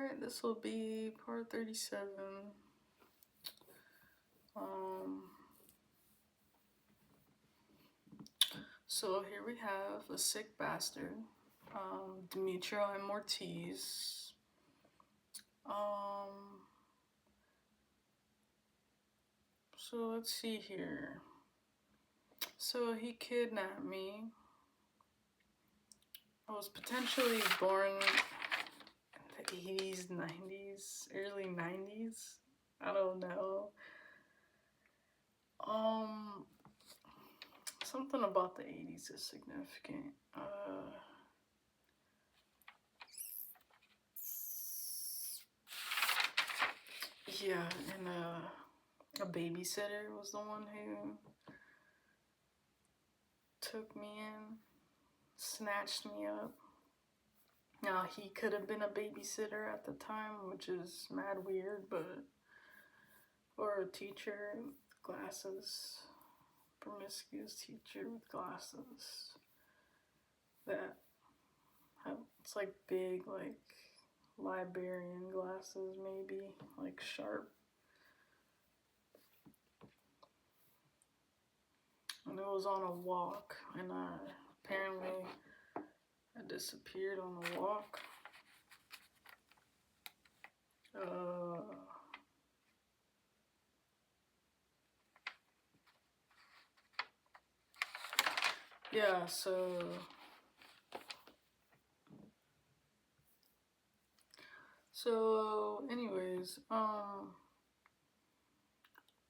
Alright, this will be part 37. So here we have a sick bastard, Demetrio and Mortiz. So let's see here. So he kidnapped me. I was potentially born in the 80s, 90s, early 90s. I don't know. Something about the 80s is significant. Yeah, and a babysitter was the one who took me in, snatched me up. Now, he could have been a babysitter at the time, which is mad weird, but, or a teacher with glasses, promiscuous teacher with glasses that have, it's like big, like librarian glasses, maybe, like sharp. And it was on a walk, and apparently I disappeared on the walk. Yeah, so anyways,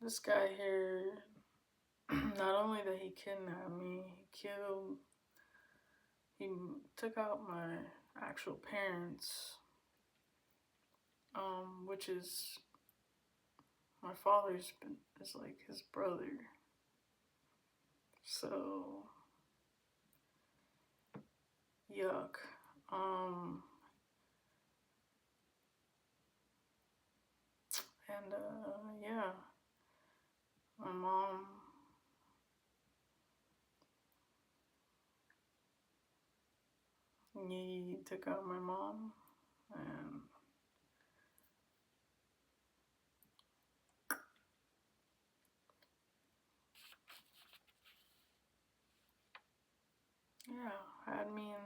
this guy here, not only that he kidnapped me, he took out my actual parents, which is, my father's is like his brother. So, yuck. And yeah, my mom, he took out my mom, and yeah, had me in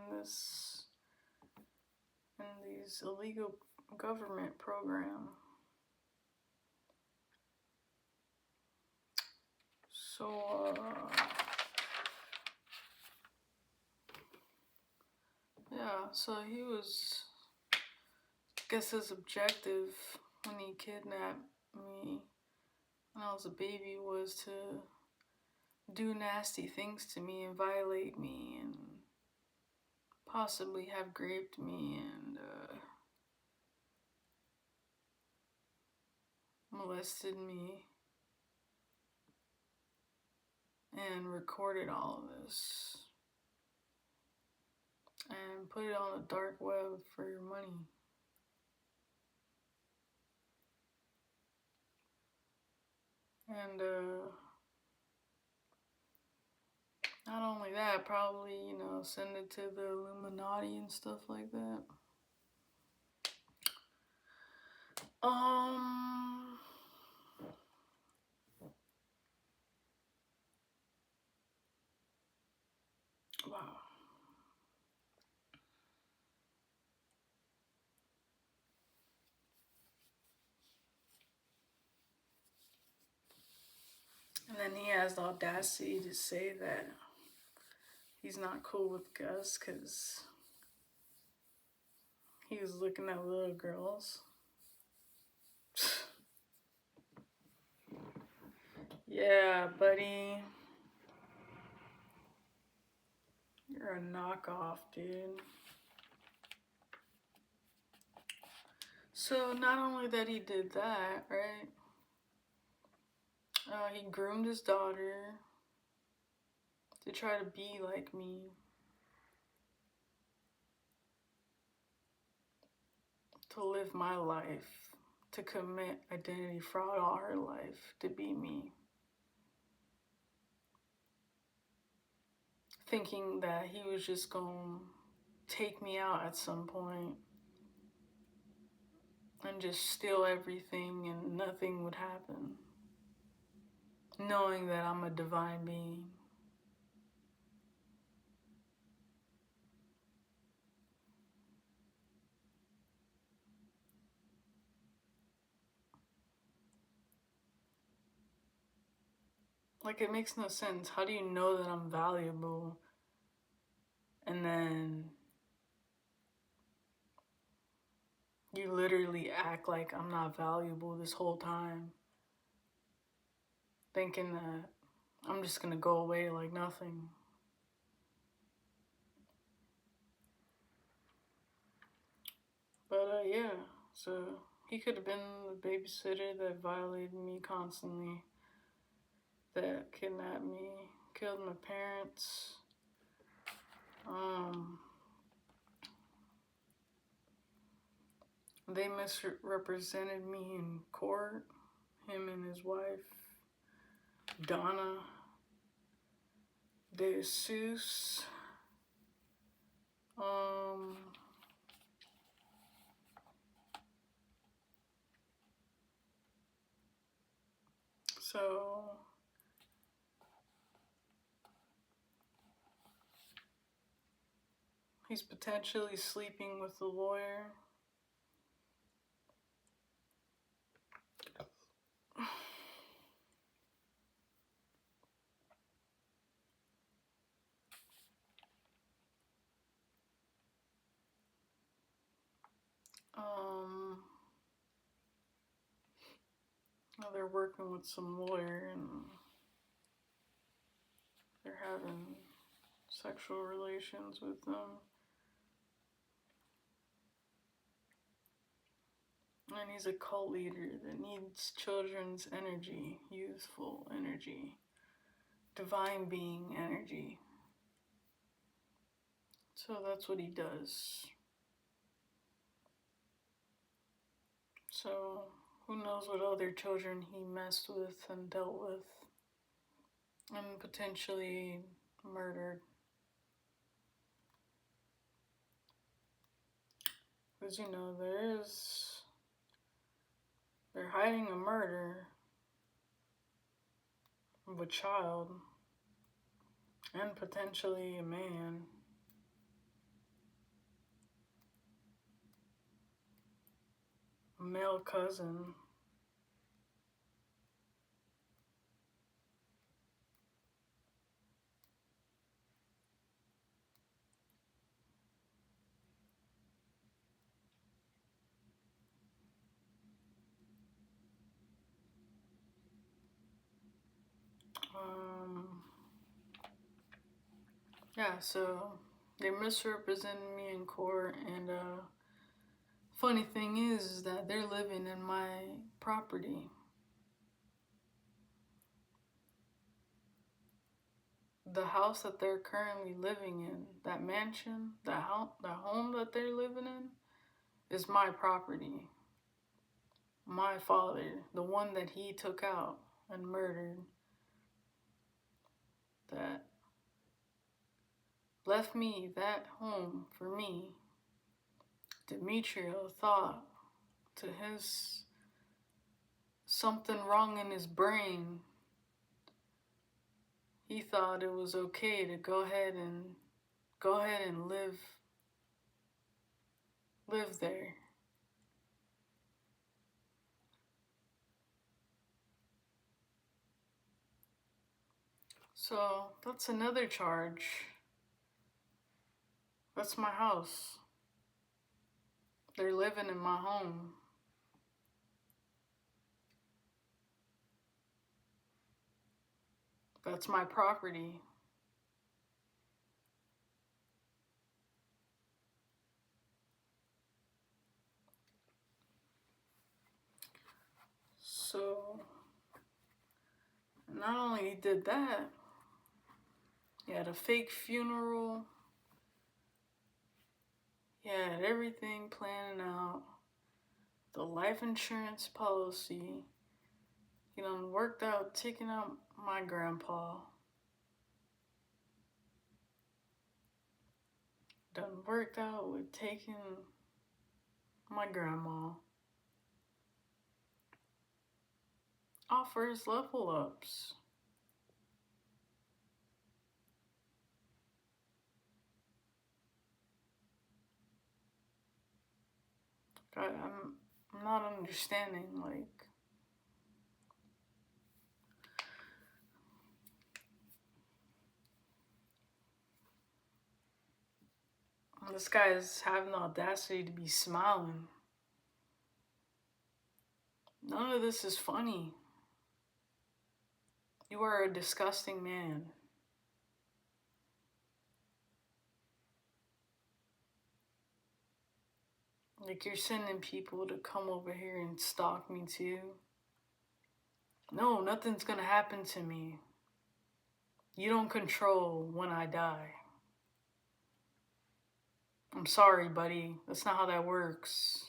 these illegal government program. So yeah, so he was, I guess his objective when he kidnapped me when I was a baby was to do nasty things to me and violate me and possibly have raped me and molested me and recorded all of this and put it on the dark web for your money. And not only that, probably, send it to the Illuminati and stuff like that. Wow. And then he has the audacity to say that he's not cool with Gus because he was looking at little girls. Yeah, buddy. You're a knockoff, dude. So not only that he did that, right? He groomed his daughter to try to be like me. To live my life. To commit identity fraud all her life. To be me. Thinking that he was just gonna take me out at some point. and just steal everything and nothing would happen, knowing that I'm a divine being. Like, it makes no sense. How do you know that I'm valuable and then you literally act like I'm not valuable this whole time, thinking that I'm just gonna go away like nothing? But yeah, so he could have been the babysitter that violated me constantly, that kidnapped me, killed my parents. They misrepresented me in court, him and his wife, Donna De Jesus. So he's potentially sleeping with the lawyer. They're working with some lawyer and they're having sexual relations with them. And he's a cult leader that needs children's energy, youthful energy, divine being energy. So that's what he does. So who knows what other children he messed with and dealt with and potentially murdered. Because, you know, they're hiding a murder of a child and potentially a man. A male cousin. Yeah, so they misrepresented me in court, and funny thing is that they're living in my property. The house that they're currently living in, that mansion, that home that they're living in, is my property. My father, the one that he took out and murdered, that left me that home for me. Demetrio thought, to his something wrong in his brain, he thought it was okay to go ahead and live there. So that's another charge. That's my house. They're living in my home. That's my property. So not only he did that, he had a fake funeral. He had everything planned out. The life insurance policy. You know, worked out taking out my grandpa. Done worked out with taking my grandma. offers level ups. I'm not understanding, like, this guy is having the audacity to be smiling. None of this is funny. You are a disgusting man. Like, you're sending people to come over here and stalk me too. No, nothing's gonna happen to me. You don't control when I die. I'm sorry, buddy. That's not how that works.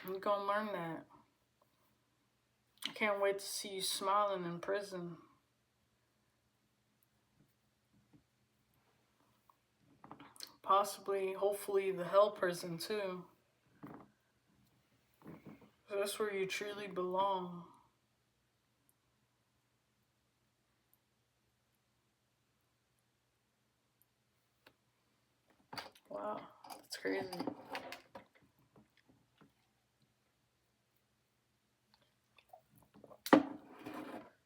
You're gonna learn that. I can't wait to see you smiling in prison. Possibly, hopefully, the hell prison too. That's where you truly belong. Wow, that's crazy.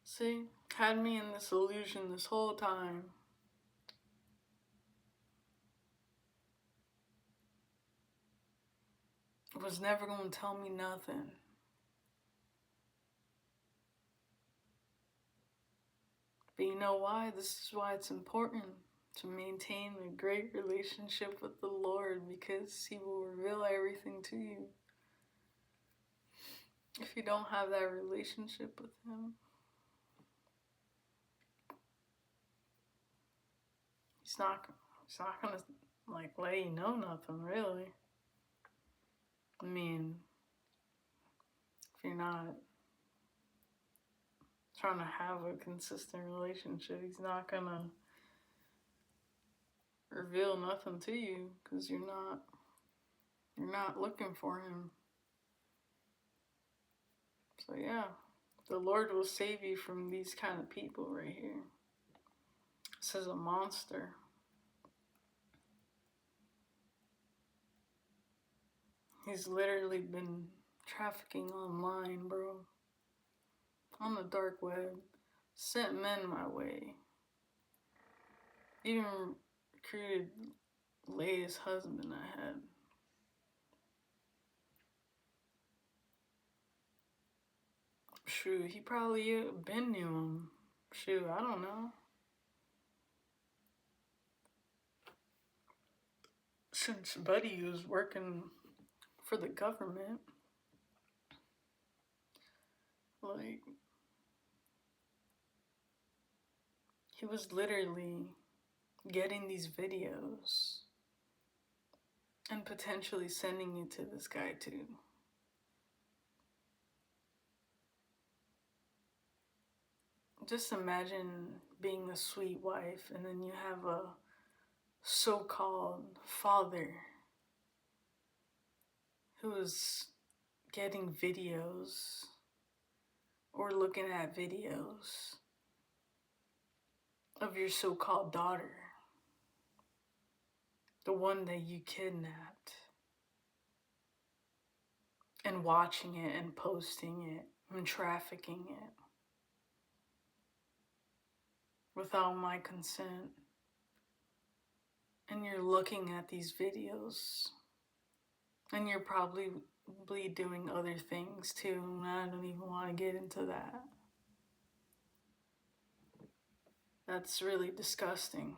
See, had me in this illusion this whole time. Was never gonna tell me nothing. But you know why? This is why it's important to maintain a great relationship with the Lord, because He will reveal everything to you. If you don't have that relationship with Him, He's not gonna like let you know nothing, really. I mean, if you're not trying to have a consistent relationship, He's not gonna reveal nothing to you because you're not looking for Him. So yeah, the Lord will save you from these kind of people right here. This is a monster. He's literally been trafficking online, bro. On the dark web. Sent men my way. Even recruited latest husband I had. Shoot, he probably been knew him. Shoot, I don't know. Since Buddy was working for the government. Like, he was literally getting these videos and potentially sending it to this guy too. Just imagine being a sweet wife and then you have a so-called father who is getting videos or looking at videos of your so-called daughter, the one that you kidnapped, and watching it and posting it and trafficking it without my consent. And you're looking at these videos and you're probably doing other things too, and I don't even want to get into that. That's really disgusting.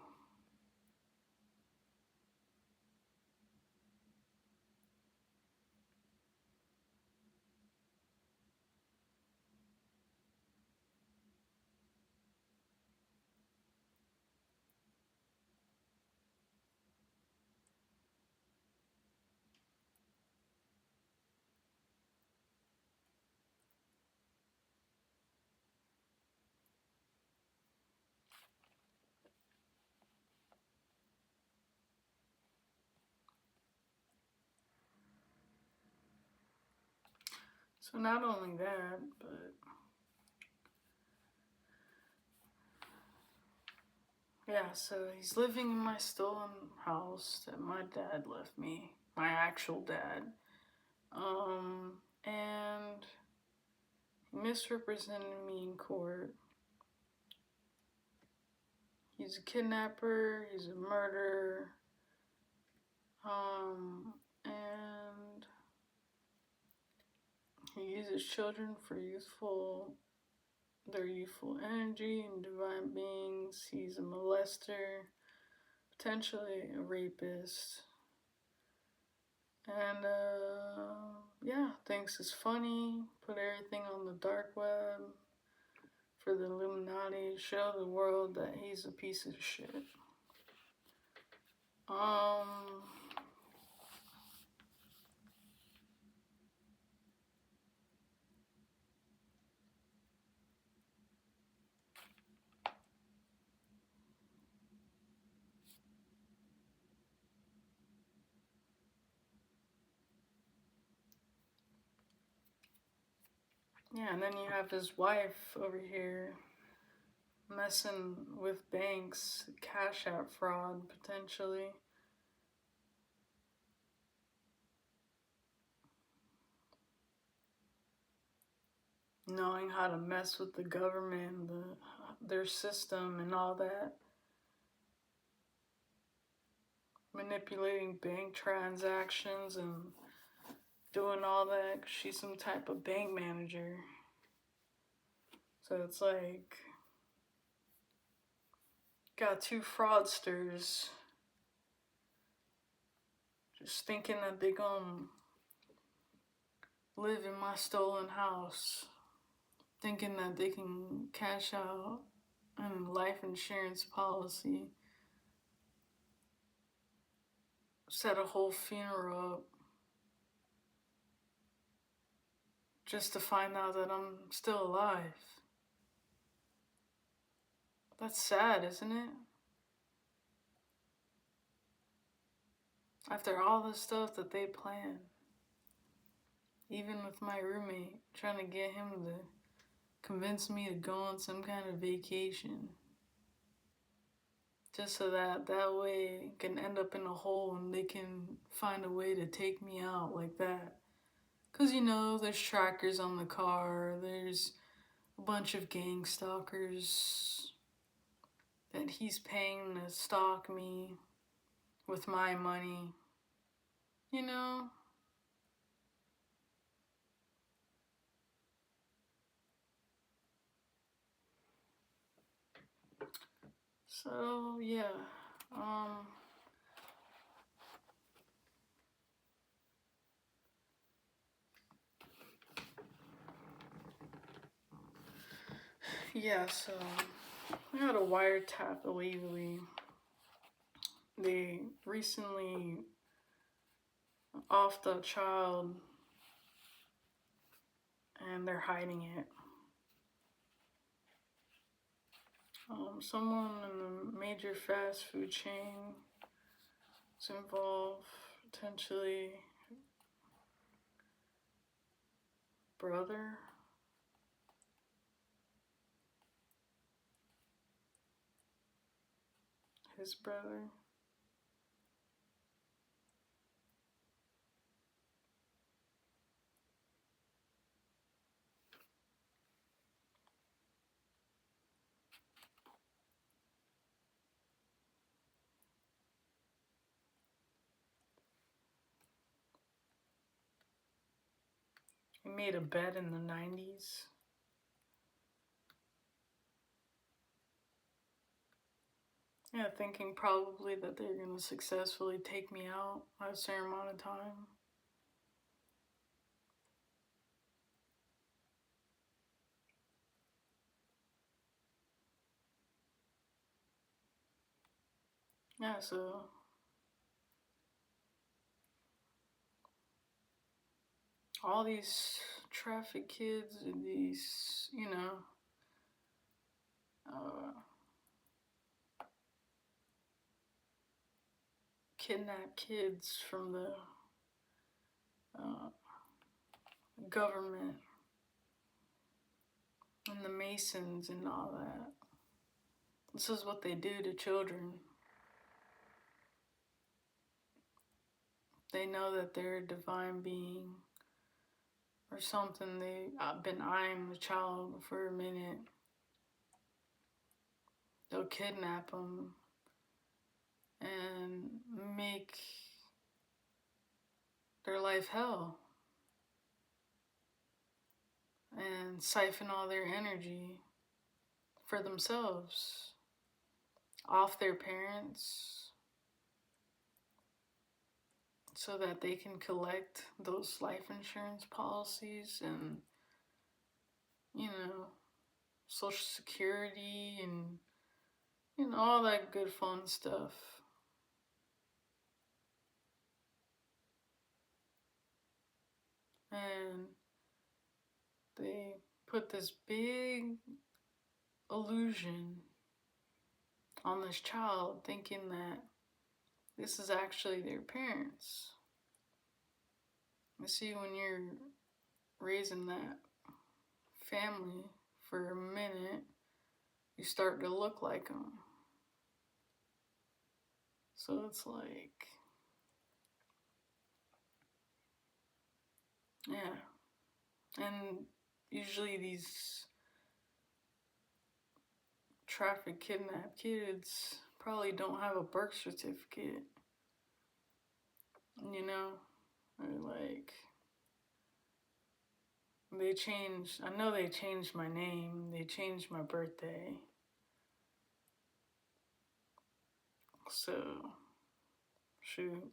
So not only that, but yeah, so he's living in my stolen house that my dad left me, my actual dad. And he misrepresented me in court. He's a kidnapper, he's a murderer, and he uses children for their youthful energy and divine beings. He's a molester, potentially a rapist, and yeah, thinks it's funny, put everything on the dark web for the Illuminati, show the world that he's a piece of shit. Yeah, and then you have his wife over here messing with banks, cash out fraud potentially. Knowing how to mess with the government, their system, and all that. Manipulating bank transactions and doing all that. She's some type of bank manager. So it's like, got two fraudsters just thinking that they gonna live in my stolen house, thinking that they can cash out a life insurance policy, set a whole funeral up just to find out that I'm still alive. That's sad, isn't it? After all the stuff that they planned, even with my roommate, trying to get him to convince me to go on some kind of vacation, just so that way it can end up in a hole and they can find a way to take me out like that. Because, you know, there's trackers on the car, there's a bunch of gang stalkers that he's paying to stalk me with my money, you know? So, yeah, yeah, so I got a wiretap illegally. They recently offed a child and they're hiding it. Someone in a major fast food chain is involved, potentially brother. His brother. He made a bet in the 90s. Yeah, thinking probably that they're going to successfully take me out at a certain amount of time. Yeah, so all these traffic kids and these, you know, kidnap kids from the government and the Masons and all that. This is what they do to children. They know that they're a divine being or something. They've been eyeing the child for a minute. They'll kidnap them and make their life hell and siphon all their energy for themselves off their parents so that they can collect those life insurance policies and, Social Security and, all that good fun stuff. And they put this big illusion on this child thinking that this is actually their parents. You see, when you're raising that family for a minute, you start to look like them. So it's like, yeah. And usually these traffic kidnapped kids probably don't have a birth certificate, or like, I know they changed my name, they changed my birthday. So, shoot.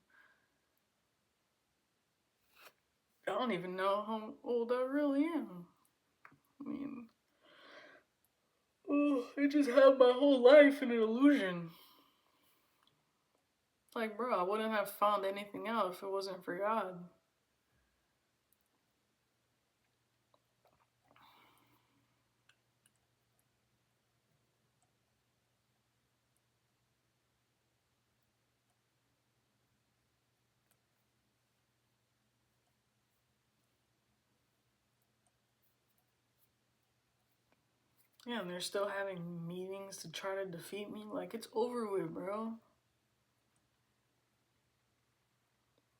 I don't even know how old I really am. I mean, I just have my whole life in an illusion. Like, bro, I wouldn't have found anything out if it wasn't for God. Yeah, and they're still having meetings to try to defeat me. Like, it's over with, bro.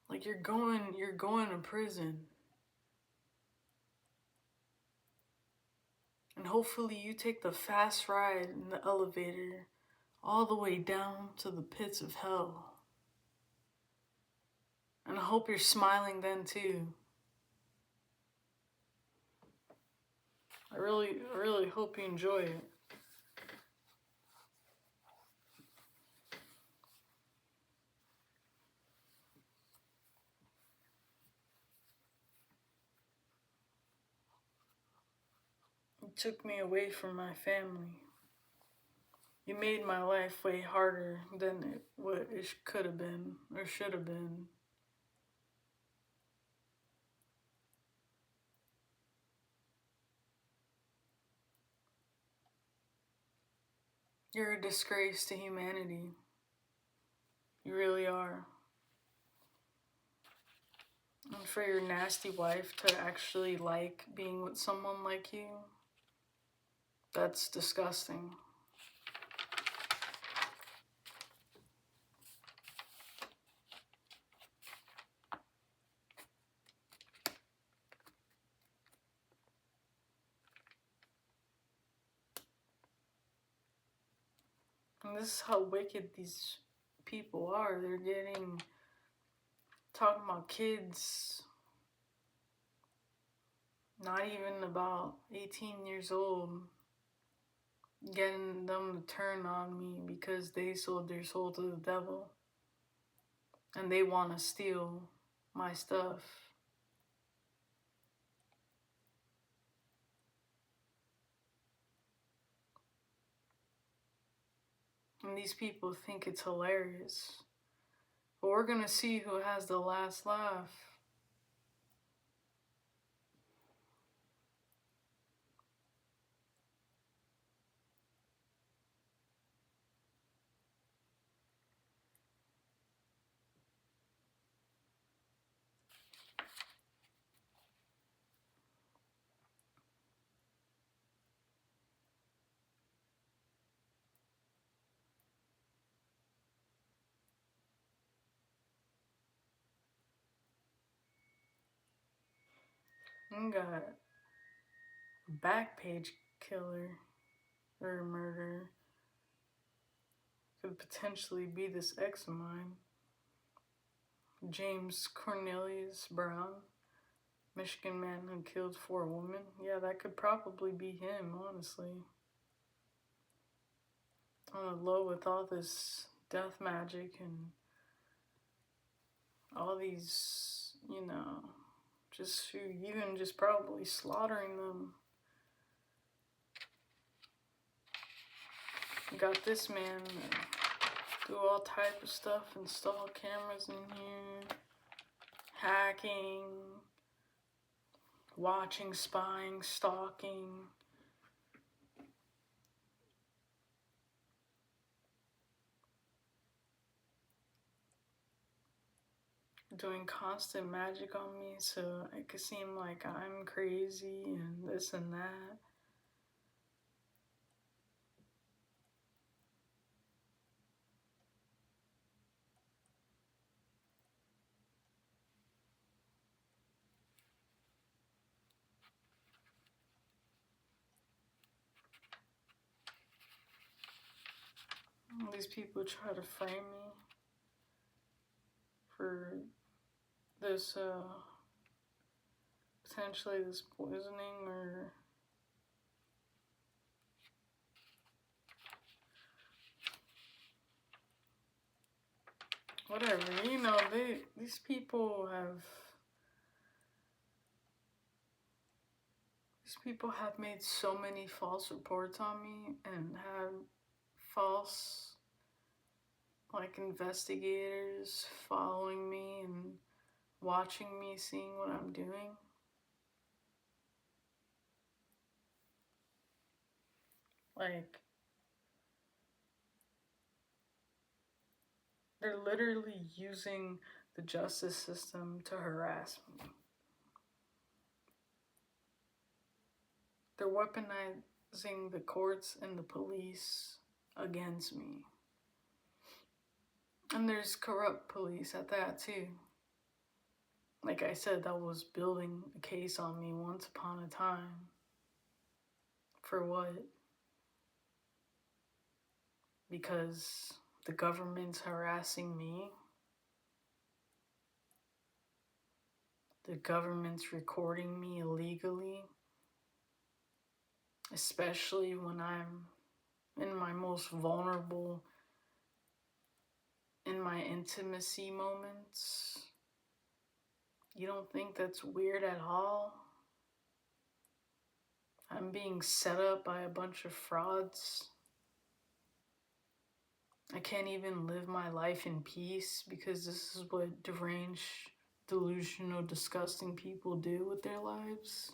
Like, you're going to prison. And hopefully you take the fast ride in the elevator all the way down to the pits of hell. And I hope you're smiling then too. I really hope you enjoy it. You took me away from my family. You made my life way harder than what it could have been or should have been. You're a disgrace to humanity. You really are. And for your nasty wife to actually like being with someone like you, that's disgusting. And this is how wicked these people are. They're talking about kids not even about 18 years old, getting them to turn on me because they sold their soul to the devil and they want to steal my stuff. And these people think it's hilarious. But we're gonna see who has the last laugh. You got a back page killer or murder. Could potentially be this ex of mine. James Cornelius Brown, Michigan man who killed 4 women. Yeah, that could probably be him, honestly. On the low with all this death magic and all these, just even just probably slaughtering them. Got this man do all type of stuff, install cameras in here, hacking, watching, spying, stalking. Doing constant magic on me so it could seem like I'm crazy and this and that. These people try to frame me for this, potentially this poisoning or whatever. These people have made so many false reports on me and have false, like, investigators following me and watching me, seeing what I'm doing. Like, they're literally using the justice system to harass me. They're weaponizing the courts and the police against me. And there's corrupt police at that too. Like I said, that was building a case on me once upon a time. For what? Because the government's harassing me. The government's recording me illegally. Especially when I'm in my most vulnerable, in my intimacy moments. You don't think that's weird at all? I'm being set up by a bunch of frauds. I can't even live my life in peace because this is what deranged, delusional, disgusting people do with their lives.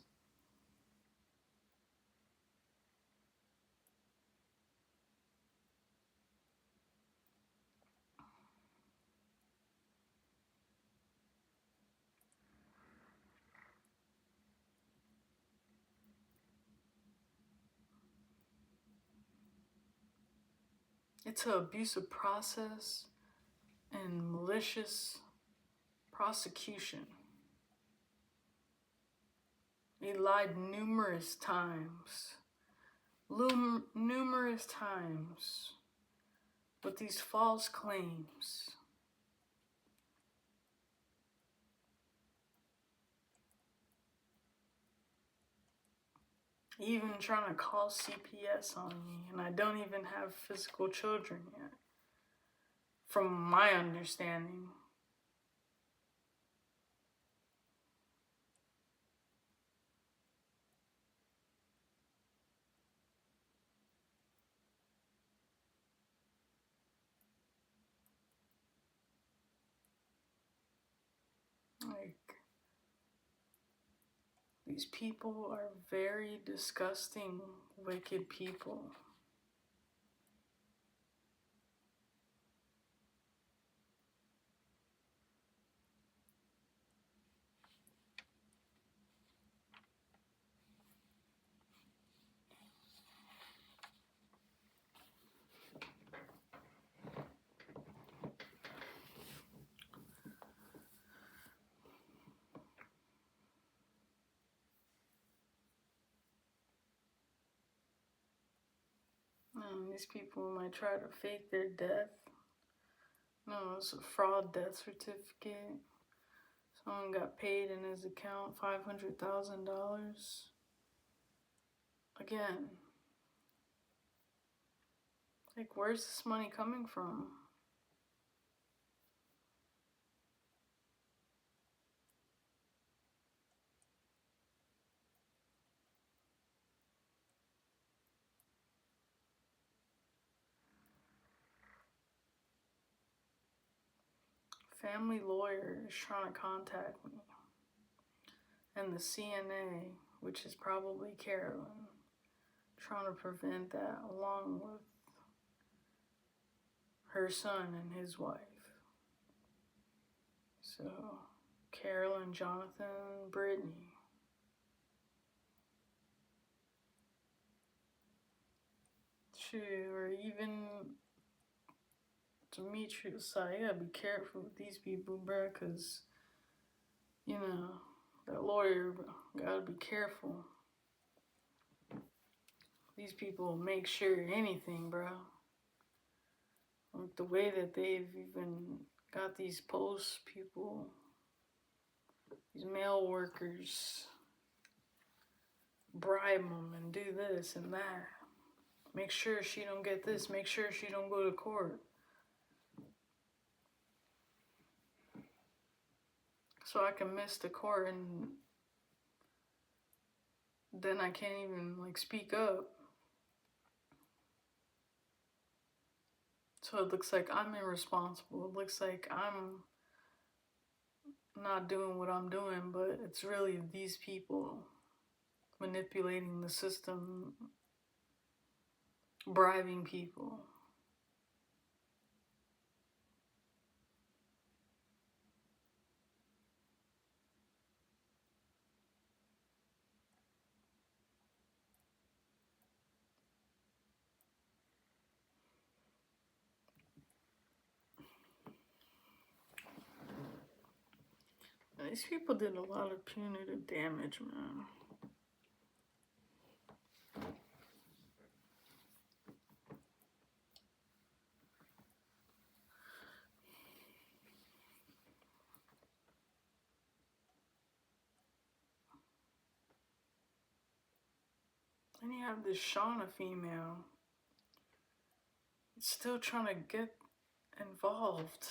It's an abusive process and malicious prosecution. He lied numerous times with these false claims. Even trying to call CPS on me, and I don't even have physical children yet, from my understanding. Like, these people are very disgusting, wicked people. These people might try to fake their death. No, it's a fraud death certificate. Someone got paid in his account $500,000. Again, like, where's this money coming from? Family lawyer is trying to contact me. And the CNA, which is probably Carolyn, trying to prevent that, along with her son and his wife. So, Carolyn, Jonathan, Brittany. Shoot, or even Demetrius. I gotta be careful with these people, bruh, because, you know, that lawyer, gotta be careful. These people make sure anything, bro. Like the way that they've even got these post people, these mail workers, bribe them and do this and that. Make sure she don't get this. Make sure she don't go to court. So I can miss the court, and then I can't even, like, speak up. So it looks like I'm irresponsible. It looks like I'm not doing what I'm doing, but it's really these people manipulating the system, bribing people. These people did a lot of punitive damage, man. Then you have this Shauna female. Still trying to get involved.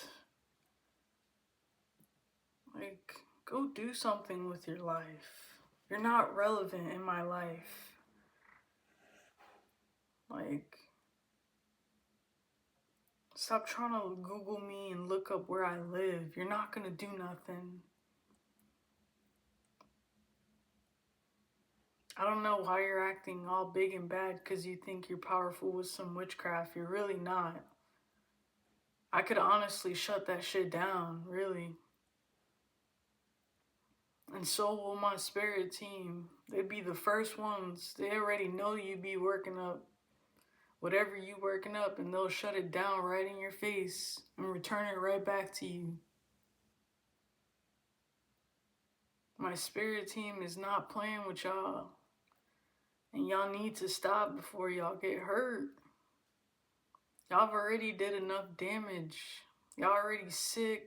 Like, go do something with your life. You're not relevant in my life. Like, stop trying to Google me and look up where I live. You're not gonna do nothing. I don't know why you're acting all big and bad because you think you're powerful with some witchcraft. You're really not. I could honestly shut that shit down, really. And so will my spirit team. They'd be the first ones. They already know you be working up whatever you working up, and they'll shut it down right in your face and return it right back to you. My spirit team is not playing with y'all. And y'all need to stop before y'all get hurt. Y'all have already did enough damage. Y'all already sick.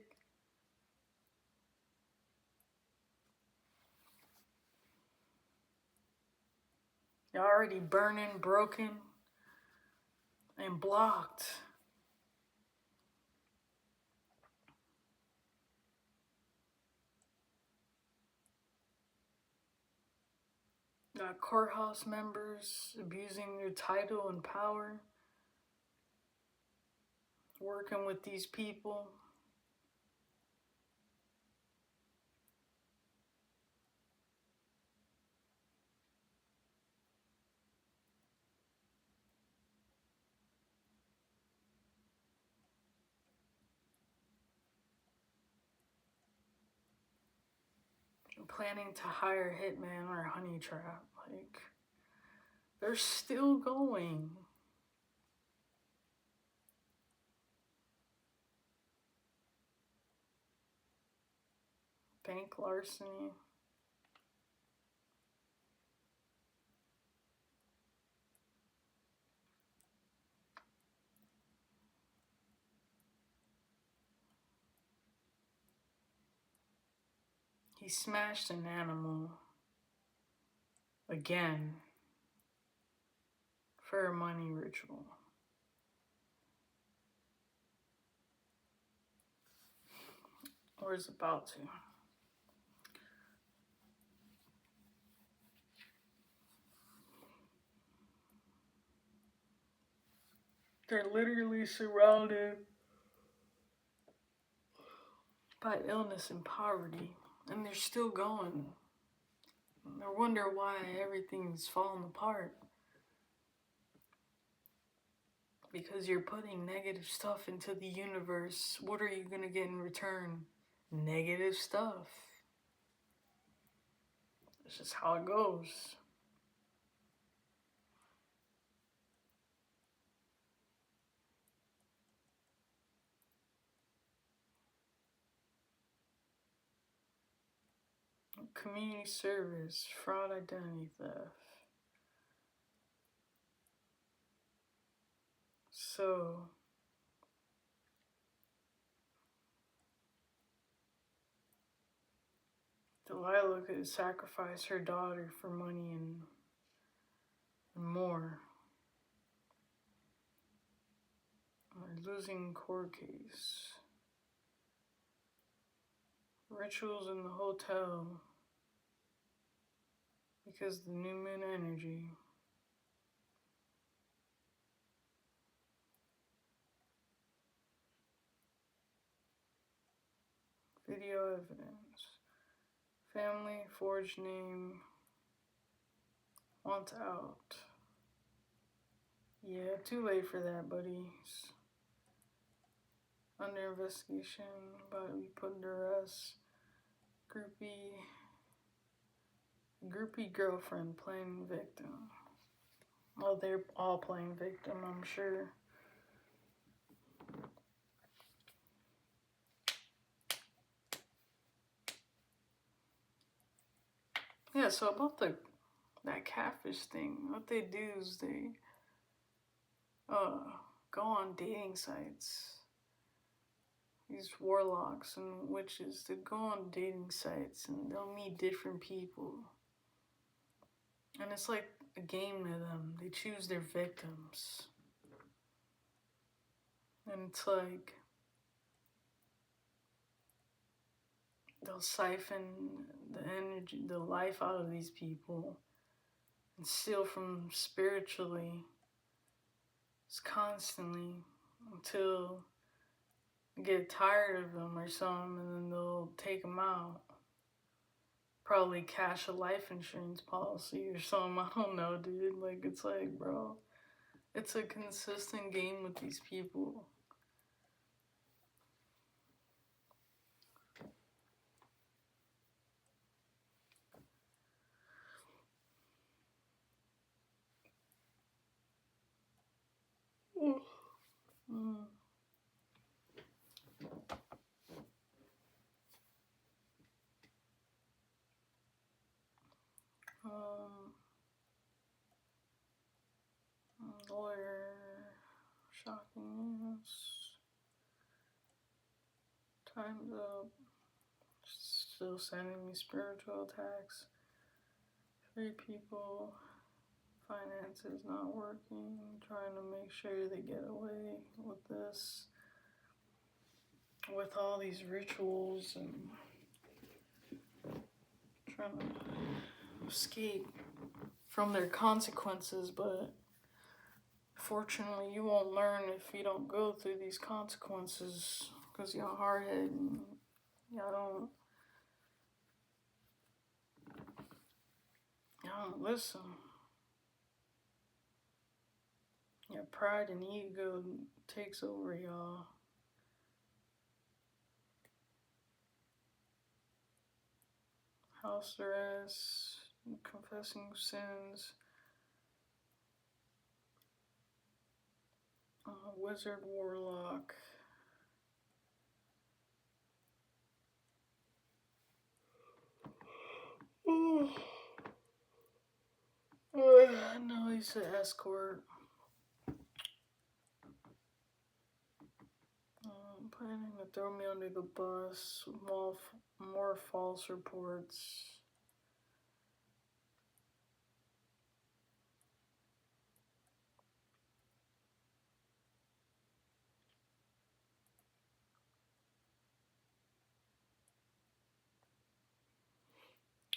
Y'all already burning, broken, and blocked. Got courthouse members abusing their title and power. Working with these people. Planning to hire a hitman or a honey trap. Like, they're still going. Bank larceny. he smashed an animal again for a money ritual. Or is about to. They're literally surrounded by illness and poverty, and they're still going. I wonder why everything's falling apart. Because you're putting negative stuff into the universe. What are you gonna get in return? Negative stuff. It's just how it goes. Community service, fraud, identity theft. So, Delilah could sacrifice her daughter for money and more. A losing court case. Rituals in the hotel. Because the new moon energy. Video evidence. Family, forged name. Want out. Yeah, too late for that, buddies. Under investigation, about to be put to arrest. Groupie girlfriend playing victim. Oh, they're all playing victim, I'm sure. Yeah, so about that catfish thing, what they do is they go on dating sites. These warlocks and witches, they go on dating sites and they'll meet different people. And it's like a game to them. They choose their victims. And it's like they'll siphon the energy, the life out of these people and steal from them spiritually. It's constantly until they get tired of them or something, and then they'll take them out. Probably cash a life insurance policy or something. I don't know, dude. Like, it's like, bro, it's a consistent game with these people. Lawyer, shocking news. Time's up. Still sending me spiritual attacks. 3 people. Finances not working. Trying to make sure they get away with this. With all these rituals and trying to escape from their consequences, but fortunately you won't learn if you don't go through these consequences, because you're hard-headed and y'all don't listen. Yeah, pride and ego takes over y'all. House arrest, confessing sins, wizard, warlock. No, he's an escort. Planning to throw me under the bus. More false reports.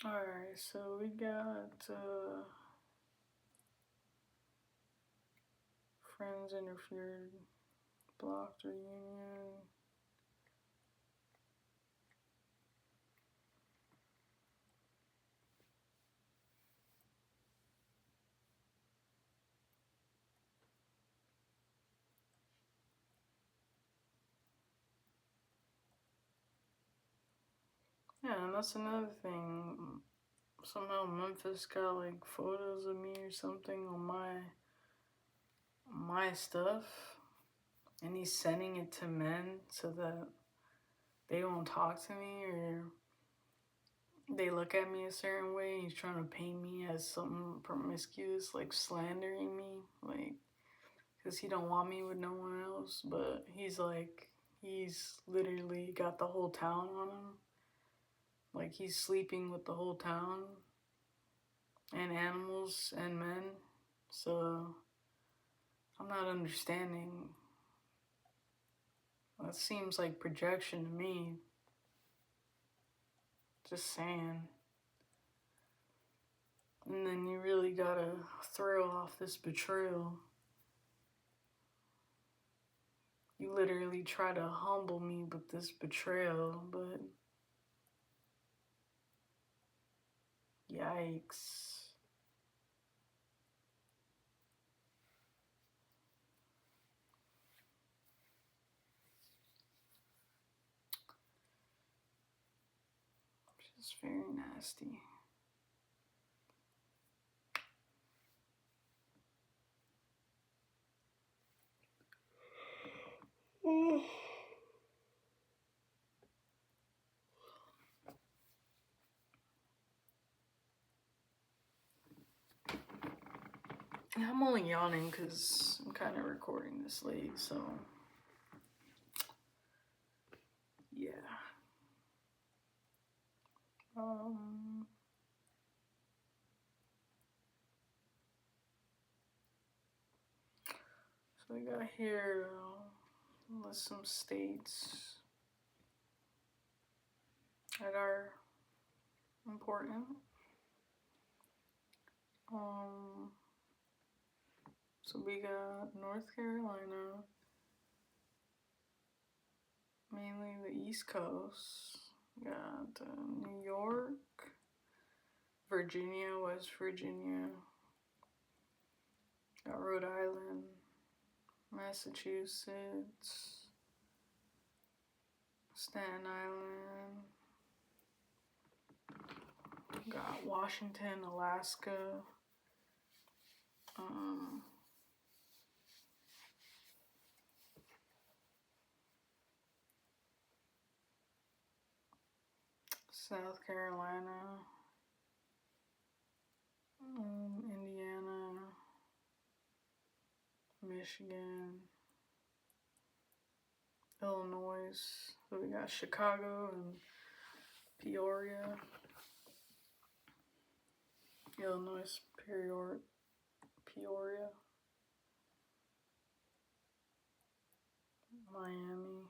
Alright, so we got friends interfered, blocked reunion. Yeah, and that's another thing. Somehow Memphis got like photos of me or something on my stuff, and he's sending it to men so that they won't talk to me or they look at me a certain way. He's trying to paint me as something promiscuous, like slandering me, like because he don't want me with no one else. But he's literally got the whole town on him. Like he's sleeping with the whole town and animals and men. So I'm not understanding. That seems like projection to me. Just saying. And then you really gotta throw off this betrayal. You literally try to humble me with this betrayal, but yikes. Just very nasty. I'm only yawning because I'm kind of recording this late, so yeah. So we got here list some states that are important. So we got North Carolina, mainly the East Coast. We got New York, Virginia, West Virginia. Got Rhode Island, Massachusetts, Staten Island. Got Washington, Alaska. South Carolina, Indiana, Michigan, Illinois. So we got Chicago and Peoria. Illinois, Peoria. Miami.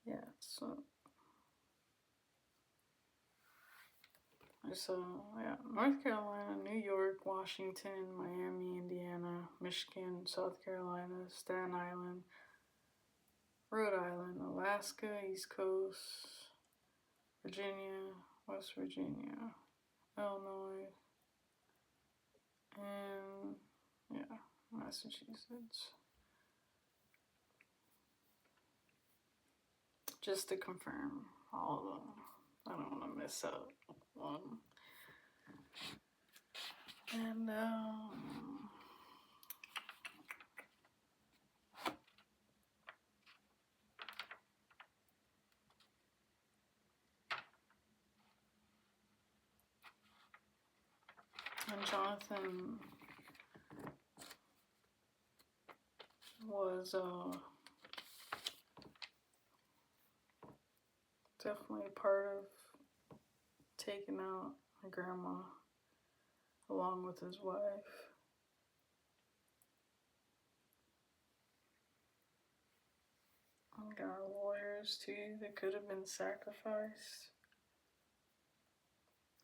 Yeah, so yeah, North Carolina, New York, Washington, Miami, Indiana, Michigan, South Carolina, Staten Island, Rhode Island, Alaska, East Coast, Virginia, West Virginia, Illinois, and yeah, Massachusetts. just to confirm all of them. I don't want to miss out one. And Jonathan was definitely part of taking out my grandma along with his wife. We got lawyers too that could have been sacrificed.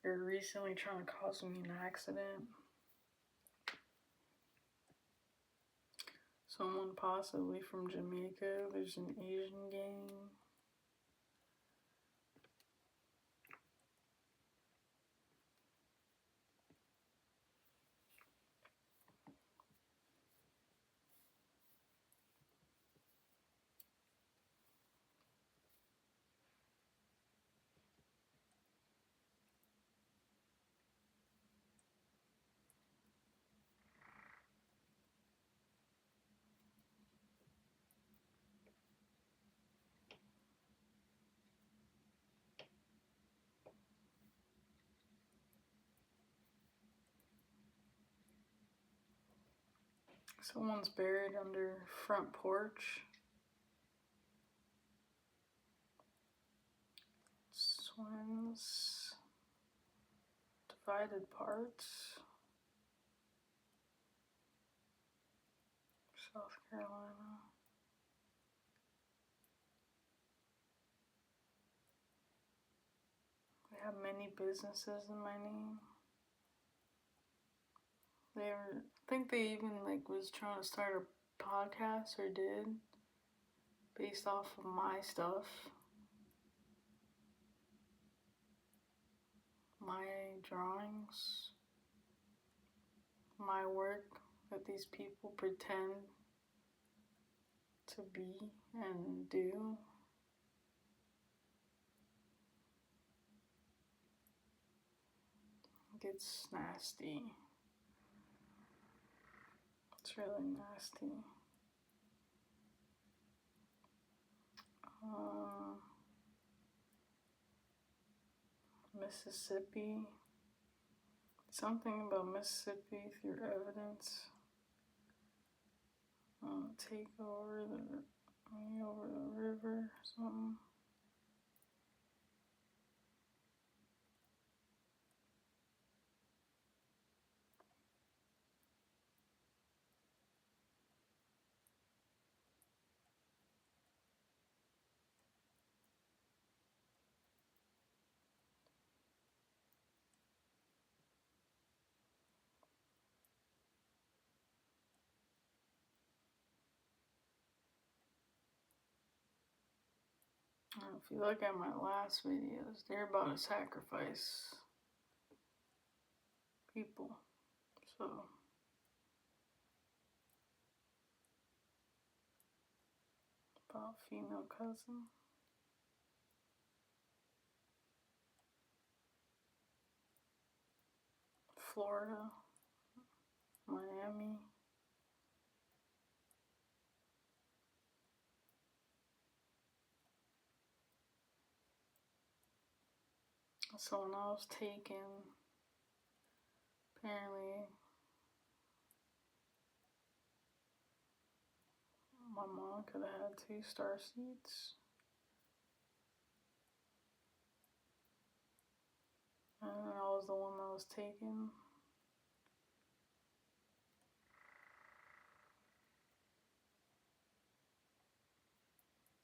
They're recently trying to cause me an accident. Someone possibly from Jamaica. There's an Asian gang. Someone's buried under front porch. Twins. Divided parts. South Carolina. We have many businesses in my name. I think they even was trying to start a podcast or did, based off of my stuff, my drawings, my work that these people pretend to be and do. It gets nasty. It's really nasty. Mississippi. Something about Mississippi through evidence. Take over the river or something. If you look at my last videos, they're about to sacrifice people. So about female cousin. Florida, Miami. Someone else taken. Apparently, my mom could have had 2 star seats. And I was the one that was taken.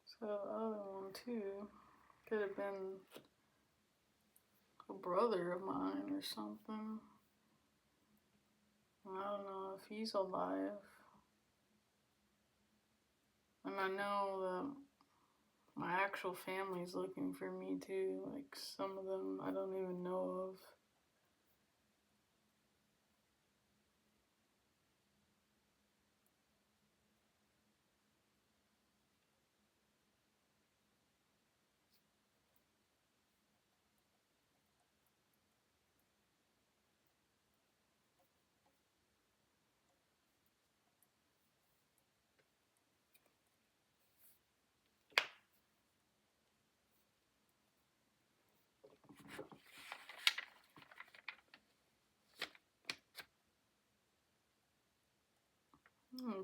So the other one too could have been a brother of mine or something. I don't know if he's alive. And I know that my actual family's looking for me too. Some of them I don't even know of.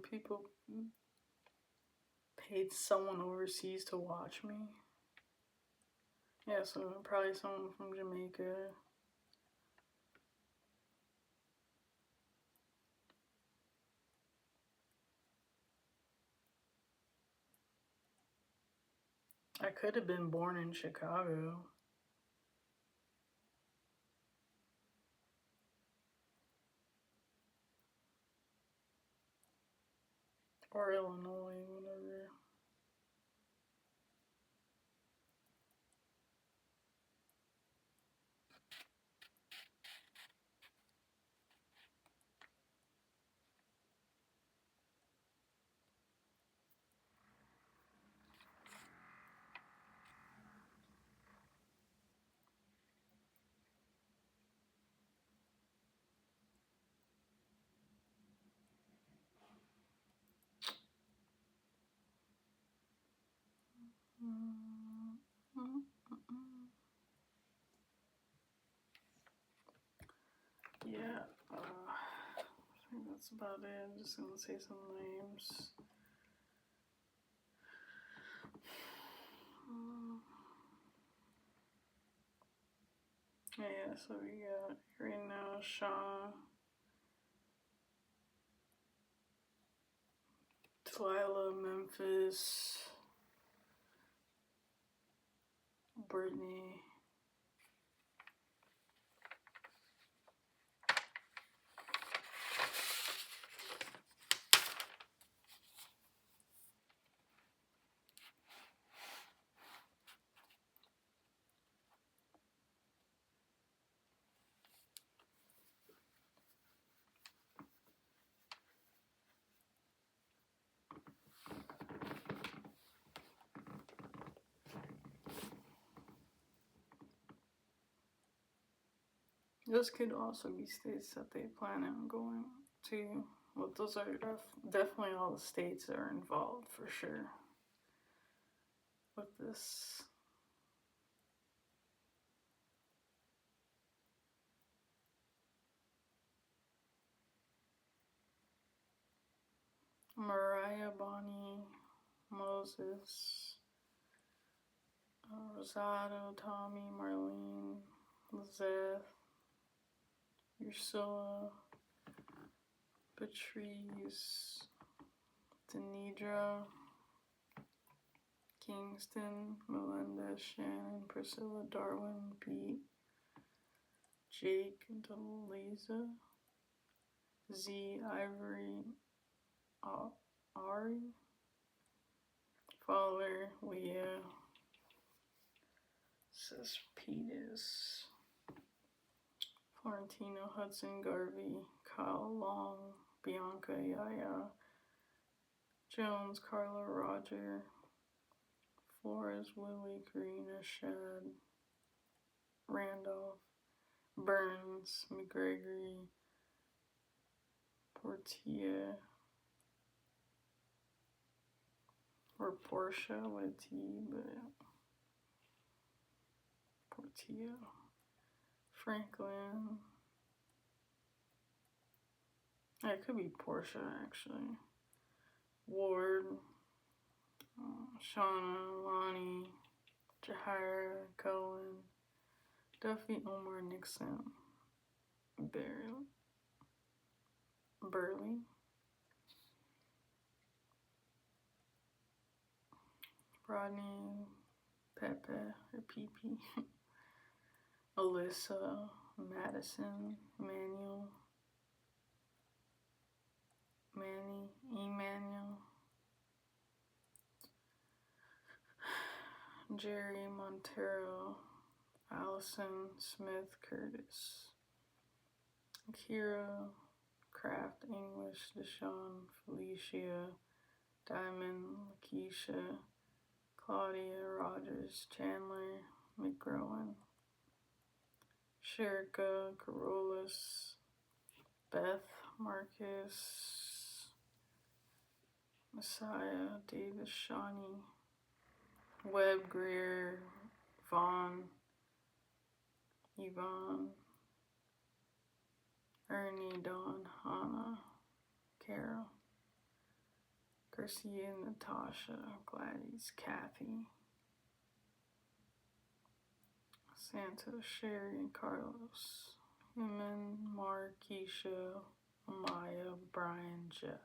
People paid someone overseas to watch me. Yeah, so probably someone from Jamaica. I could have been born in Chicago. Or Illinois, whatever. Yeah, I think that's about it. I'm just gonna say some names. Yeah, so we got right now Sean, Delilah, Memphis, Brittany. Those could also be states that they plan on going to. Well, those are definitely all the states that are involved for sure with this. Mariah, Bonnie, Moses, Rosado, Tommy, Marlene, Lizeth, Ursula, Patrice, Denidra, Kingston, Melinda, Shannon, Priscilla, Darwin, Pete, Jake, Delisa, Z, Ivory, Ari, Fowler, Leah, Cespedes, Florentino, Hudson, Garvey, Kyle, Long, Bianca, Yaya, Jones, Carla, Roger, Flores, Willie, Karina, Shad, Randolph, Burns, McGregory, Portia, or Portia with a T, but Portia, Franklin. It could be Portia actually. Ward, Shauna, Lonnie, Jahira, Cohen, Duffy, Omar, Nixon, Burley, Rodney, Pepe, or PP, Alyssa, Madison, Manuel, Manny, Emmanuel, Jerry, Montero, Allison, Smith, Curtis, Kira, Kraft, English, Deshawn, Felicia, Diamond, Lakeisha, Claudia, Rogers, Chandler, McGrowan, Sherika, Carolus, Beth, Marcus, Messiah, Davis, Shawnee, Webb, Greer, Vaughn, Yvonne, Ernie, Dawn, Hannah, Carol, Garcia, Natasha, Gladys, Kathy, Santa, Sherry, and Carlos, Human, Mark, Keisha, Maya, Brian, Jeff.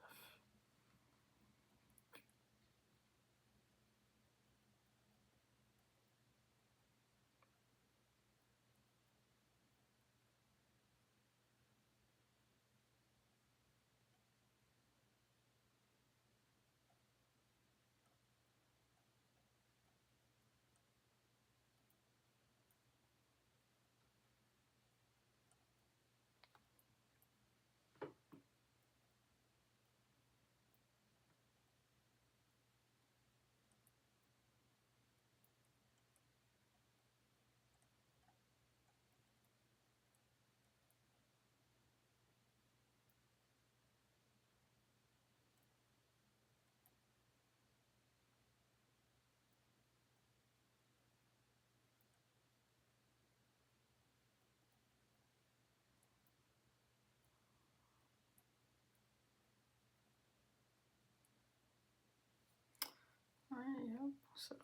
Alright, yep. So,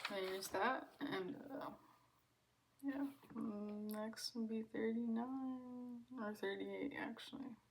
there's that, and yeah, next will be 39 or 38 actually.